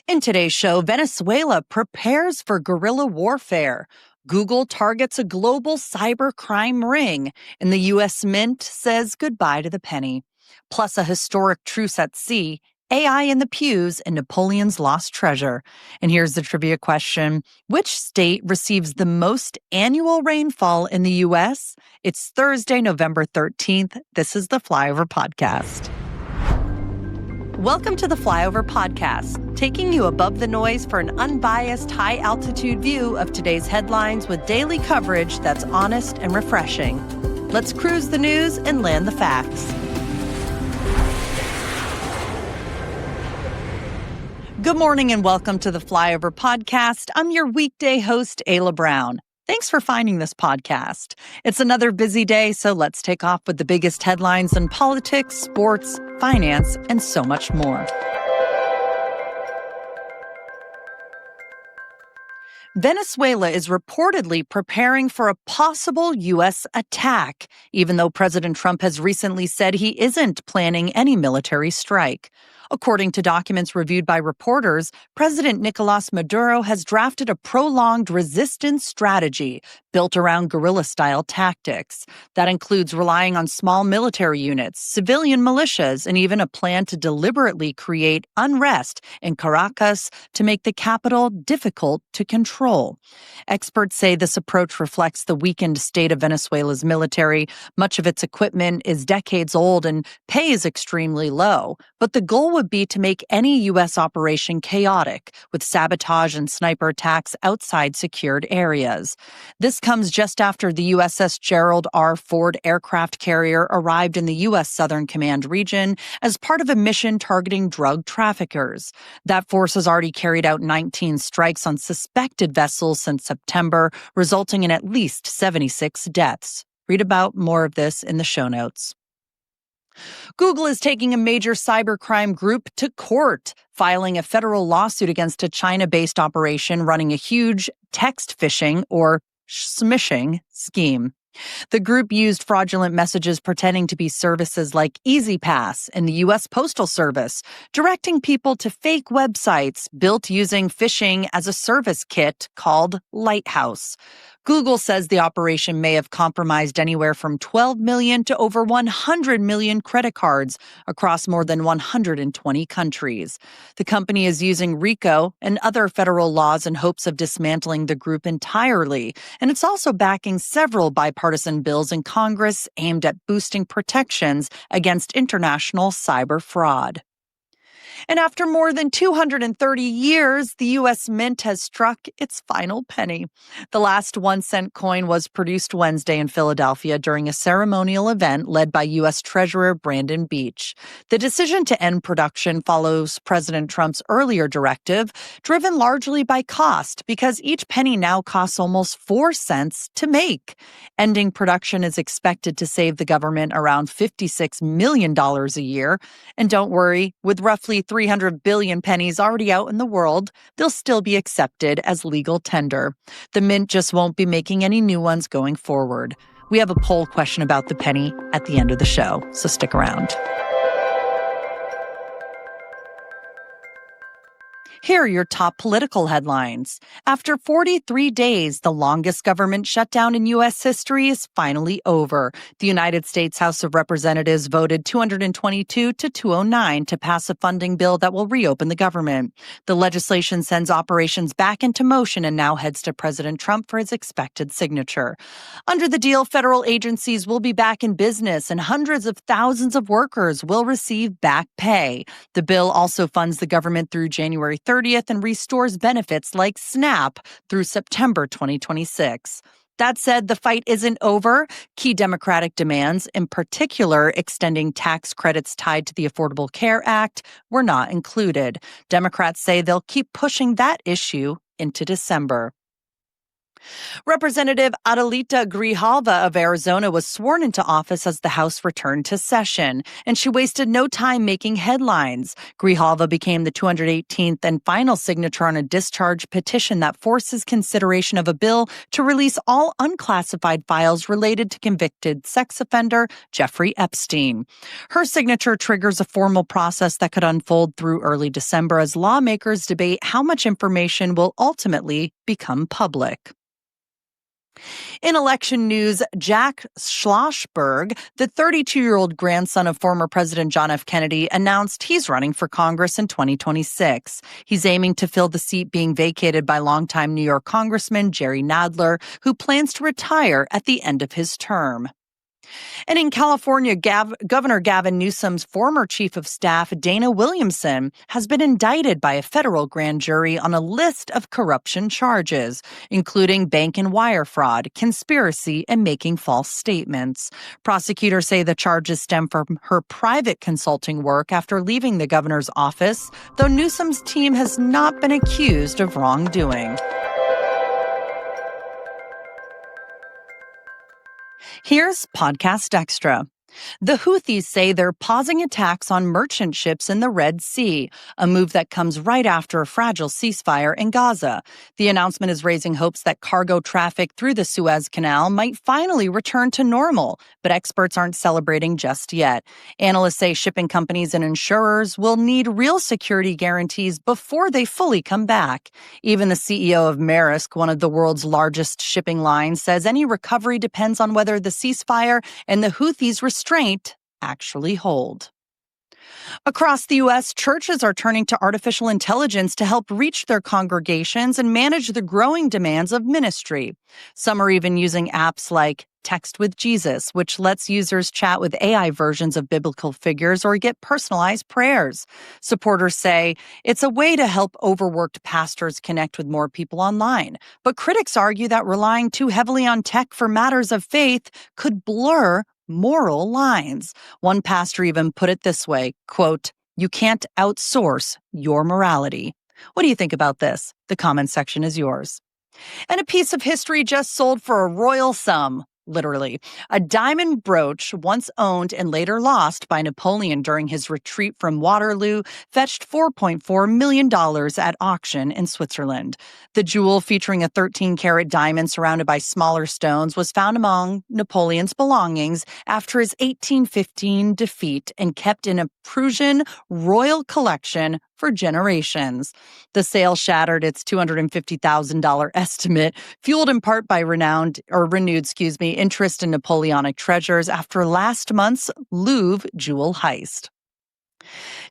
In today's show, Venezuela prepares for guerrilla warfare. Google targets a global cybercrime ring, and the U.S. Mint says goodbye to the penny. Plus, a historic truce at sea, AI in the pews, and Napoleon's lost treasure. And here's the trivia question. Which state receives the most annual rainfall in the U.S.? It's Thursday, November 13th. This is the Flyover Podcast. Welcome to the Flyover Podcast, taking you above the noise for an unbiased, high-altitude view of today's headlines with daily coverage that's honest and refreshing. Let's cruise the news and land the facts. Good morning and welcome to the Flyover Podcast. I'm your weekday host, Ayla Brown. Thanks for finding this podcast. It's another busy day, so let's take off with the biggest headlines in politics, sports, finance, and so much more. Venezuela is reportedly preparing for a possible U.S. attack, even though President Trump has recently said he isn't planning any military strike. According to documents reviewed by reporters, President Nicolas Maduro has drafted a prolonged resistance strategy built around guerrilla-style tactics. That includes relying on small military units, civilian militias, and even a plan to deliberately create unrest in Caracas to make the capital difficult to control. Experts say this approach reflects the weakened state of Venezuela's military. Much of its equipment is decades old and pay is extremely low. But the goal would be to make any U.S. operation chaotic, with sabotage and sniper attacks outside secured areas. This comes just after the USS Gerald R. Ford aircraft carrier arrived in the U.S. Southern Command region as part of a mission targeting drug traffickers. That force has already carried out 19 strikes on suspected vessels since September, resulting in at least 76 deaths. Read about more of this in the show notes. Google is taking a major cybercrime group to court, filing a federal lawsuit against a China-based operation running a huge text phishing or smishing scheme. The group used fraudulent messages pretending to be services like EasyPass and the U.S. Postal Service, directing people to fake websites built using phishing as a service kit called Lighthouse. Google says the operation may have compromised anywhere from 12 million to over 100 million credit cards across more than 120 countries. The company is using RICO and other federal laws in hopes of dismantling the group entirely, and it's also backing several bipartisan bills in Congress aimed at boosting protections against international cyber fraud. And after more than 230 years, the U.S. Mint has struck its final penny. The last 1-cent coin was produced Wednesday in Philadelphia during a ceremonial event led by U.S. Treasurer Brandon Beach. The decision to end production follows President Trump's earlier directive, driven largely by cost, because each penny now costs almost 4 cents to make. Ending production is expected to save the government around $56 million a year. And don't worry, with roughly 300 billion pennies already out in the world, they'll still be accepted as legal tender. The Mint just won't be making any new ones going forward. We have a poll question about the penny at the end of the show, so stick around. Here are your top political headlines. After 43 days, the longest government shutdown in U.S. history is finally over. The United States House of Representatives voted 222 to 209 to pass a funding bill that will reopen the government. The legislation sends operations back into motion and now heads to President Trump for his expected signature. Under the deal, federal agencies will be back in business and hundreds of thousands of workers will receive back pay. The bill also funds the government through January 30th and restores benefits like SNAP through September 2026. That said, the fight isn't over. Key Democratic demands, in particular extending tax credits tied to the Affordable Care Act, were not included. Democrats say they'll keep pushing that issue into December. Representative Adelita Grijalva of Arizona was sworn into office as the House returned to session, and she wasted no time making headlines. Grijalva became the 218th and final signature on a discharge petition that forces consideration of a bill to release all unclassified files related to convicted sex offender Jeffrey Epstein. Her signature triggers a formal process that could unfold through early December as lawmakers debate how much information will ultimately become public. In election news, Jack Schlossberg, the 32-year-old grandson of former President John F. Kennedy, announced he's running for Congress in 2026. He's aiming to fill the seat being vacated by longtime New York Congressman Jerry Nadler, who plans to retire at the end of his term. And in California, Governor Gavin Newsom's former chief of staff, Dana Williamson, has been indicted by a federal grand jury on a list of corruption charges, including bank and wire fraud, conspiracy, and making false statements. Prosecutors say the charges stem from her private consulting work after leaving the governor's office, though Newsom's team has not been accused of wrongdoing. Here's Podcast Extra. The Houthis say they're pausing attacks on merchant ships in the Red Sea, a move that comes right after a fragile ceasefire in Gaza. The announcement is raising hopes that cargo traffic through the Suez Canal might finally return to normal, but experts aren't celebrating just yet. Analysts say shipping companies and insurers will need real security guarantees before they fully come back. Even the CEO of Maersk, one of the world's largest shipping lines, says any recovery depends on whether the ceasefire and the Houthis' restraint actually hold. Across the U.S., churches are turning to artificial intelligence to help reach their congregations and manage the growing demands of ministry. Some are even using apps like Text with Jesus, which lets users chat with AI versions of biblical figures or get personalized prayers. Supporters say it's a way to help overworked pastors connect with more people online. But critics argue that relying too heavily on tech for matters of faith could blur moral lines. One pastor even put it this way, quote, "You can't outsource your morality." What do you think about this? The comment section is yours. And a piece of history just sold for a royal sum. Literally. A diamond brooch once owned and later lost by Napoleon during his retreat from Waterloo fetched $4.4 million at auction in Switzerland. The jewel, featuring a 13-carat diamond surrounded by smaller stones, was found among Napoleon's belongings after his 1815 defeat and kept in a Prussian royal collection for generations. The sale shattered its $250,000 estimate, fueled in part by renewed interest in Napoleonic treasures after last month's Louvre jewel heist.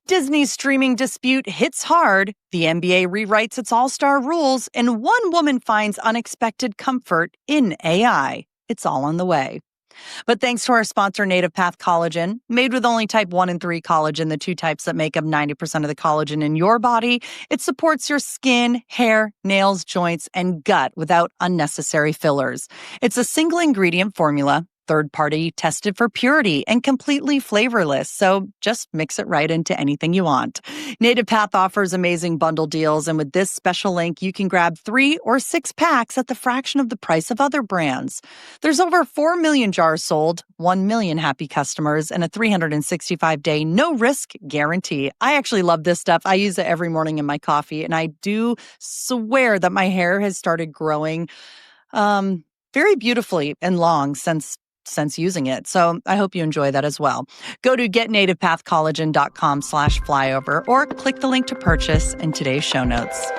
Disney's streaming dispute hits hard. The NBA rewrites its all-star rules, and one woman finds unexpected comfort in AI. It's all on the way. But thanks to our sponsor, Native Path Collagen, made with only type 1 and 3 collagen, the two types that make up 90% of the collagen in your body, it supports your skin, hair, nails, joints, and gut without unnecessary fillers. It's a single ingredient formula, third-party tested for purity, and completely flavorless, so just mix it right into anything you want. Native Path offers amazing bundle deals, and with this special link, you can grab 3 or 6 packs at the fraction of the price of other brands. There's over 4 million jars sold, 1 million happy customers, and a 365-day no-risk guarantee. I actually love this stuff. I use it every morning in my coffee, and I do swear that my hair has started growing very beautifully and long since using it. So I hope you enjoy that as well. Go to getnativepathcollagen.com/flyover or click the link to purchase in today's show notes.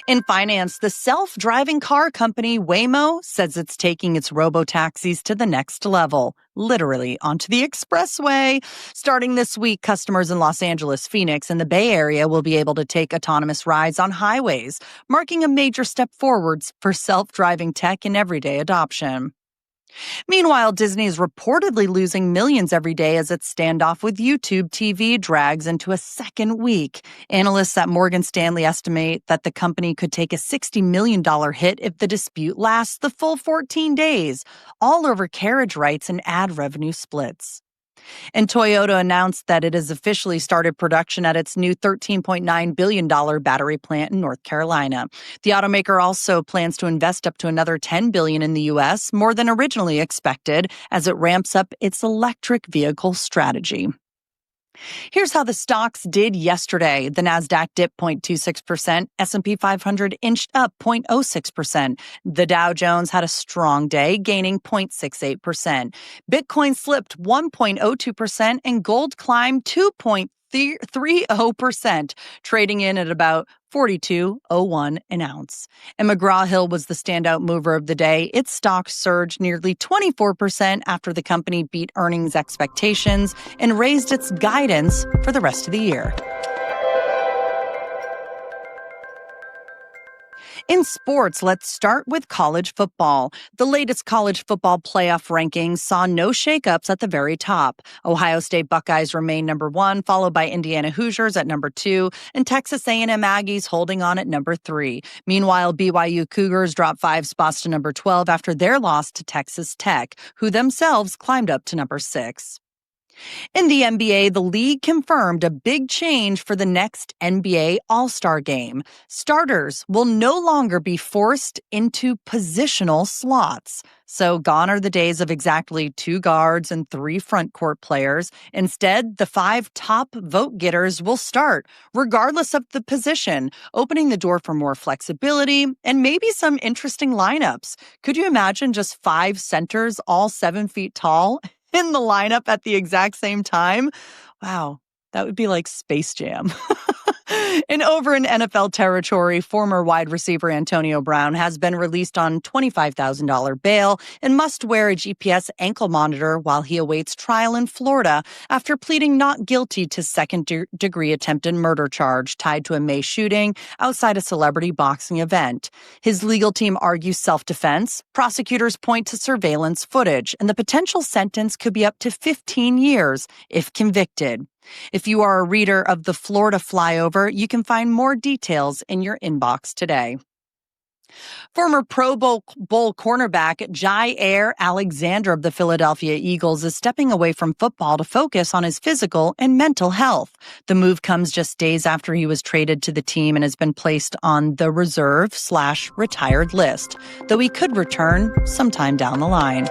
In finance, the self-driving car company Waymo says it's taking its robo-taxis to the next level, literally onto the expressway. Starting this week, customers in Los Angeles, Phoenix, and the Bay Area will be able to take autonomous rides on highways, marking a major step forwards for self-driving tech and everyday adoption. Meanwhile, Disney is reportedly losing millions every day as its standoff with YouTube TV drags into a second week. Analysts at Morgan Stanley estimate that the company could take a $60 million hit if the dispute lasts the full 14 days, all over carriage rights and ad revenue splits. And Toyota announced that it has officially started production at its new $13.9 billion battery plant in North Carolina. The automaker also plans to invest up to another $10 billion in the U.S., more than originally expected, as it ramps up its electric vehicle strategy. Here's how the stocks did yesterday. The Nasdaq dipped 0.26%, S&P 500 inched up 0.06%. The Dow Jones had a strong day, gaining 0.68%. Bitcoin slipped 1.02%, and gold climbed 2.30%, trading in at about 42.01 an ounce. And McGraw-Hill was the standout mover of the day. Its stock surged nearly 24% after the company beat earnings expectations and raised its guidance for the rest of the year. In sports, let's start with college football. The latest college football playoff rankings saw no shakeups at the very top. Ohio State Buckeyes remain number 1, followed by Indiana Hoosiers at number 2, and Texas A&M Aggies holding on at number 3. Meanwhile, BYU Cougars dropped 5 spots to number 12 after their loss to Texas Tech, who themselves climbed up to number 6. In the NBA, the league confirmed a big change for the next NBA All-Star Game. Starters will no longer be forced into positional slots. So gone are the days of exactly 2 guards and 3 front court players. Instead, the 5 top vote getters will start, regardless of the position, opening the door for more flexibility and maybe some interesting lineups. Could you imagine just 5 centers, all 7 feet tall, in the lineup at the exact same time? Wow, that would be like Space Jam. And over in NFL territory, former wide receiver Antonio Brown has been released on $25,000 bail and must wear a GPS ankle monitor while he awaits trial in Florida after pleading not guilty to second-degree attempted murder charge tied to a May shooting outside a celebrity boxing event. His legal team argues self-defense. Prosecutors point to surveillance footage, and the potential sentence could be up to 15 years if convicted. If you are a reader of the Florida Flyover, you can find more details in your inbox today. Former Pro Bowl cornerback Jair Alexander of the Philadelphia Eagles is stepping away from football to focus on his physical and mental health. The move comes just days after he was traded to the team and has been placed on the reserve/retired list, though he could return sometime down the line.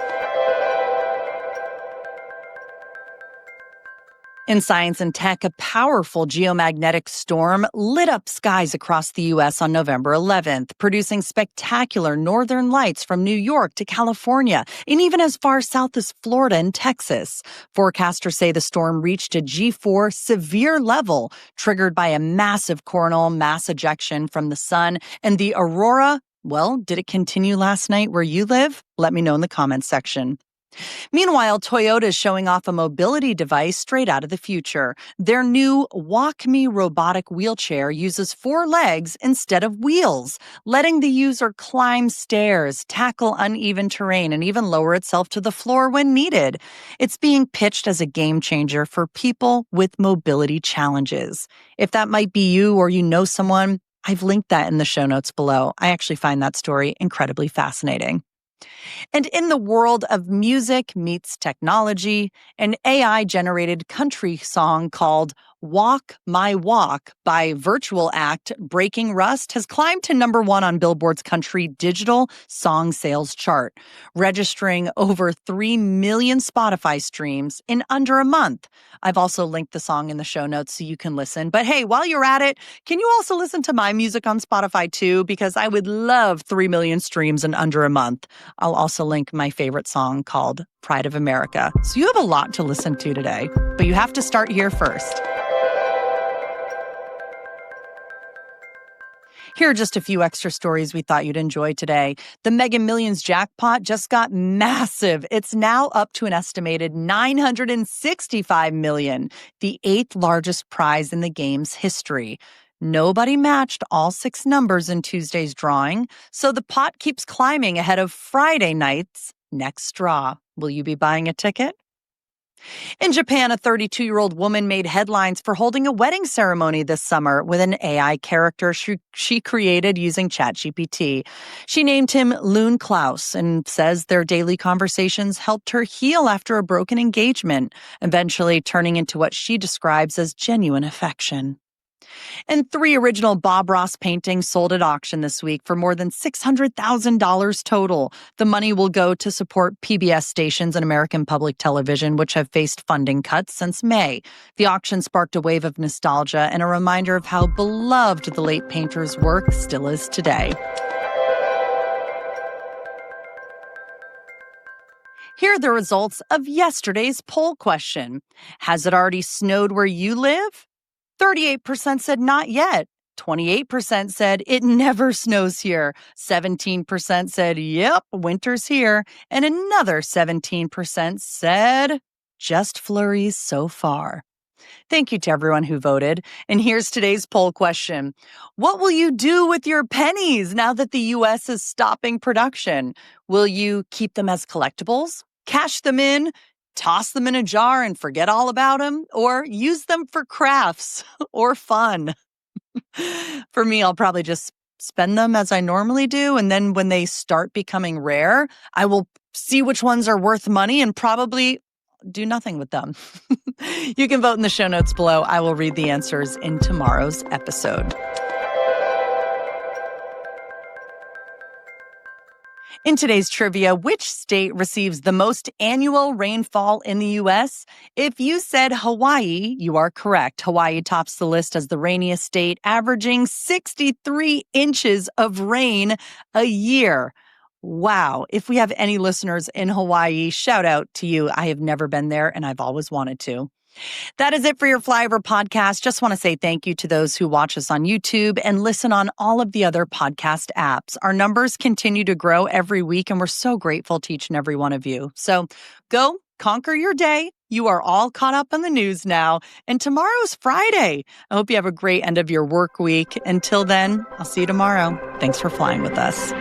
In science and tech, a powerful geomagnetic storm lit up skies across the U.S. on November 11th, producing spectacular northern lights from New York to California, and even as far south as Florida and Texas. Forecasters say the storm reached a G4 severe level, triggered by a massive coronal mass ejection from the sun, and the aurora, well, did it continue last night where you live? Let me know in the comments section. Meanwhile, Toyota is showing off a mobility device straight out of the future. Their new Walk Me robotic wheelchair uses 4 legs instead of wheels, letting the user climb stairs, tackle uneven terrain, and even lower itself to the floor when needed. It's being pitched as a game changer for people with mobility challenges. If that might be you or you know someone, I've linked that in the show notes below. I actually find that story incredibly fascinating. And in the world of music meets technology, an AI-generated country song called Walk My Walk by virtual act Breaking Rust has climbed to number 1 on Billboard's country digital song sales chart, registering over 3 million Spotify streams in under a month. I've also linked the song in the show notes so you can listen. But hey, while you're at it, can you also listen to my music on Spotify too? Because I would love 3 million streams in under a month. I'll also link my favorite song called Pride of America. So you have a lot to listen to today, but you have to start here first. Here are just a few extra stories we thought you'd enjoy today. The Mega Millions jackpot just got massive. It's now up to an estimated $965 million, the 8th largest prize in the game's history. Nobody matched all 6 numbers in Tuesday's drawing, so the pot keeps climbing ahead of Friday night's next draw. Will you be buying a ticket? In Japan, a 32-year-old woman made headlines for holding a wedding ceremony this summer with an AI character she created using ChatGPT. She named him Loon Klaus and says their daily conversations helped her heal after a broken engagement, eventually turning into what she describes as genuine affection. And 3 original Bob Ross paintings sold at auction this week for more than $600,000 total. The money will go to support PBS stations and American public television, which have faced funding cuts since May. The auction sparked a wave of nostalgia and a reminder of how beloved the late painter's work still is today. Here are the results of yesterday's poll question. Has it already snowed where you live? 38% said not yet. 28% said it never snows here. 17% said, yep, winter's here. And another 17% said, just flurries so far. Thank you to everyone who voted. And here's today's poll question. What will you do with your pennies now that the U.S. is stopping production? Will you keep them as collectibles? Cash them in? Toss them in a jar and forget all about them, or use them for crafts or fun? For me, I'll probably just spend them as I normally do. And then when they start becoming rare, I will see which ones are worth money and probably do nothing with them. You can vote in the show notes below. I will read the answers in tomorrow's episode. In today's trivia, which state receives the most annual rainfall in the U.S.? If you said Hawaii, you are correct. Hawaii tops the list as the rainiest state, averaging 63 inches of rain a year. Wow. If we have any listeners in Hawaii, shout out to you. I have never been there and I've always wanted to. That is it for your Flyover podcast. Just want to say thank you to those who watch us on YouTube and listen on all of the other podcast apps. Our numbers continue to grow every week, and we're so grateful to each and every one of you. So go conquer your day. You are all caught up on the news now, and tomorrow's Friday. I hope you have a great end of your work week. Until then, I'll see you tomorrow. Thanks for flying with us.